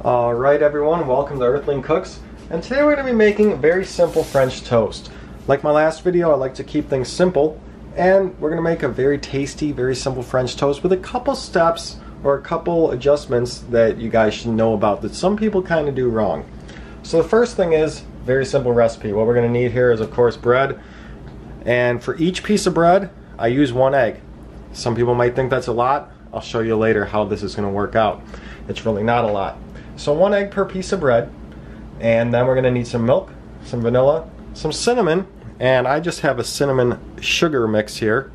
Alright everyone, welcome to Earthling Cooks, and today we're going to be making very simple French toast. Like my last video, I like to keep things simple, and we're going to make a very tasty, very simple French toast with a couple steps or a couple adjustments that you guys should know about that some people kind of do wrong. So the first thing is, very simple recipe. What we're going to need here is of course bread, and for each piece of bread I use 1 egg. Some people might think that's a lot. I'll show you later how this is going to work out. It's really not a lot. So 1 egg per piece of bread, and then we're going to need some milk, some vanilla, some cinnamon, and I just have a cinnamon sugar mix here,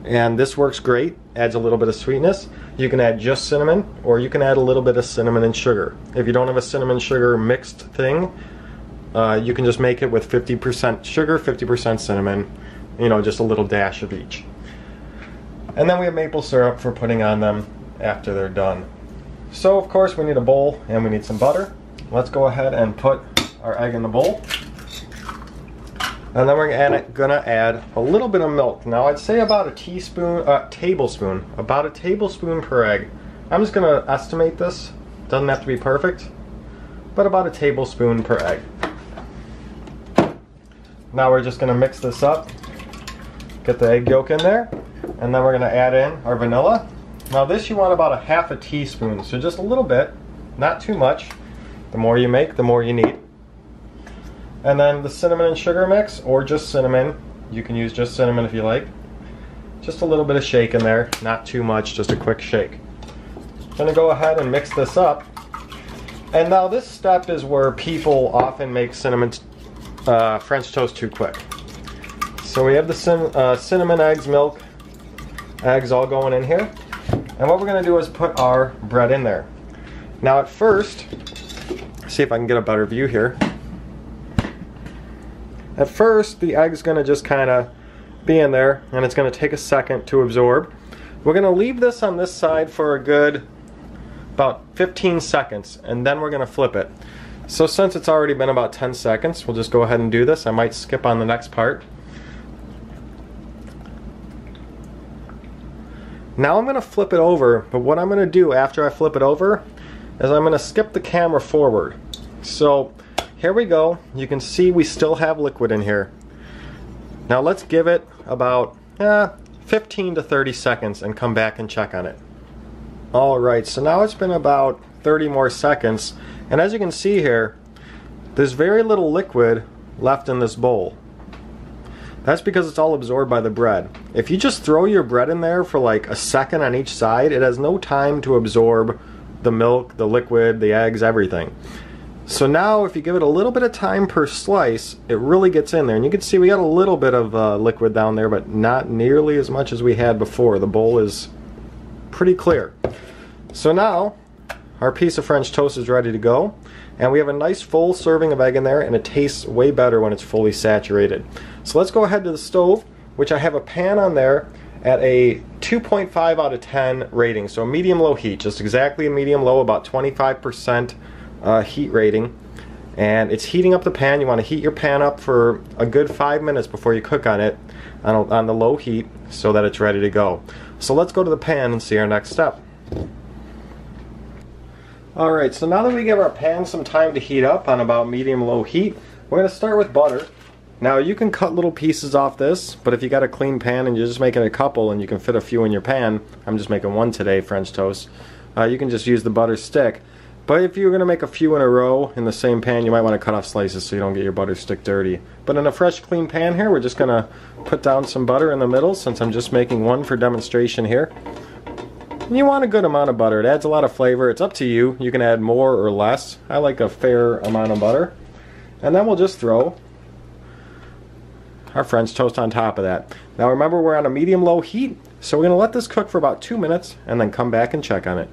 and this works great, adds a little bit of sweetness. You can add just cinnamon, or you can add a little bit of cinnamon and sugar. If you don't have a cinnamon sugar mixed thing, you can just make it with 50% sugar, 50% cinnamon, you know, just a little dash of each. And then we have maple syrup for putting on them after they're done. So of course we need a bowl and we need some butter. Let's go ahead and put our egg in the bowl. And then we're gonna add a little bit of milk. Now I'd say about a tablespoon per egg. I'm just gonna estimate this. Doesn't have to be perfect, but about a tablespoon per egg. Now we're just gonna mix this up. Get the egg yolk in there, and then we're gonna add in our vanilla. Now this you want about a half a teaspoon, so just a little bit, not too much. The more you make, the more you need. And then the cinnamon and sugar mix, or just cinnamon. You can use just cinnamon if you like. Just a little bit of shake in there, not too much, just a quick shake. I'm gonna go ahead and mix this up. And now this step is where people often make cinnamon French toast too quick. So we have the cinnamon, eggs, milk, eggs all going in here. And what we're going to do is put our bread in there. Now at first, see if I can get a better view here. At first, the egg's going to just kind of be in there, and it's going to take a second to absorb. We're going to leave this on this side for a good about 15 seconds, and then we're going to flip it. So since it's already been about 10 seconds, we'll just go ahead and do this. I might skip on the next part. Now I'm going to flip it over, but what I'm going to do after I flip it over is I'm going to skip the camera forward. So here we go. You can see we still have liquid in here. Now let's give it about 15 to 30 seconds and come back and check on it. Alright, so now it's been about 30 more seconds, and as you can see here, there's very little liquid left in this bowl. That's because it's all absorbed by the bread. If you just throw your bread in there for like a second on each side, it has no time to absorb the milk, the liquid, the eggs, everything. So now if you give it a little bit of time per slice, it really gets in there. And you can see we got a little bit of liquid down there, but not nearly as much as we had before. The bowl is pretty clear. So now our piece of French toast is ready to go. And we have a nice full serving of egg in there, and it tastes way better when it's fully saturated. So let's go ahead to the stove, which I have a pan on there at a 2.5 out of 10 rating. So medium-low heat, just exactly a medium-low, about 25% heat rating. And it's heating up the pan. You want to heat your pan up for a good 5 minutes before you cook on it on the low heat so that it's ready to go. So let's go to the pan and see our next step. Alright, so now that we give our pan some time to heat up on about medium-low heat, we're going to start with butter. Now you can cut little pieces off this, but if you got a clean pan and you're just making a couple and you can fit a few in your pan, I'm just making one today, French toast, you can just use the butter stick. But if you're going to make a few in a row in the same pan, you might want to cut off slices so you don't get your butter stick dirty. But in a fresh clean pan here, we're just going to put down some butter in the middle, since I'm just making one for demonstration here. You want a good amount of butter. It adds a lot of flavor. It's up to you. You can add more or less. I like a fair amount of butter. And then we'll just throw our French toast on top of that. Now remember, we're on a medium-low heat, so we're going to let this cook for about 2 minutes and then come back and check on it.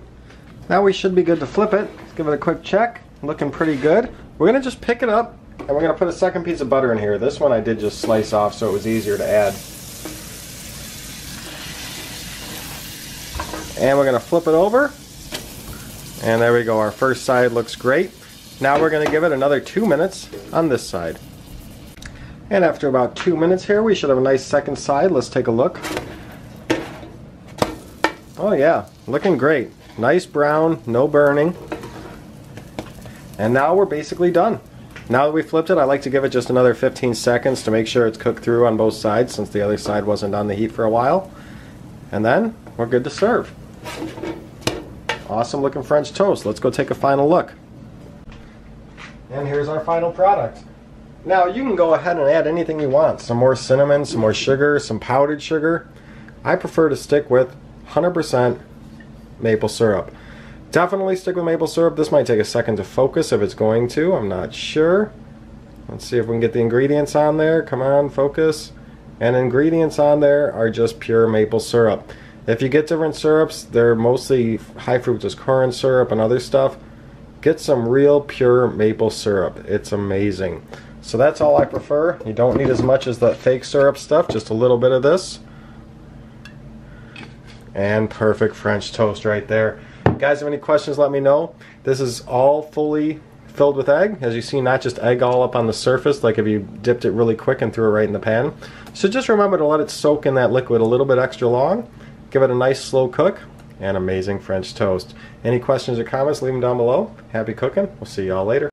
Now we should be good to flip it. Let's give it a quick check. Looking pretty good. We're going to just pick it up, and we're going to put a second piece of butter in here. This one I did just slice off so it was easier to add. And we're going to flip it over, and there we go. Our first side looks great. Now we're going to give it another 2 minutes on this side. And after about 2 minutes here, we should have a nice second side. Let's take a look. Oh yeah, looking great. Nice brown, no burning. And now we're basically done. Now that we flipped it, I like to give it just another 15 seconds to make sure it's cooked through on both sides, since the other side wasn't on the heat for a while. And then we're good to serve. Awesome looking French toast. Let's go take a final look. And here's our final product. Now you can go ahead and add anything you want. Some more cinnamon, some more sugar, some powdered sugar. I prefer to stick with 100% maple syrup. Definitely stick with maple syrup. This might take a second to focus if it's going to. I'm not sure. Let's see if we can get the ingredients on there. Come on, focus. And ingredients on there are just pure maple syrup. If you get different syrups, they're mostly high fructose corn syrup and other stuff. Get some real pure maple syrup. It's amazing. So that's all I prefer. You don't need as much as that fake syrup stuff, just a little bit of this. And perfect French toast right there. Guys, have any questions, let me know. This is all fully filled with egg. As you see, not just egg all up on the surface like if you dipped it really quick and threw it right in the pan. So just remember to let it soak in that liquid a little bit extra long. Give it a nice slow cook, and amazing French toast. Any questions or comments, leave them down below. Happy cooking. We'll see y'all later.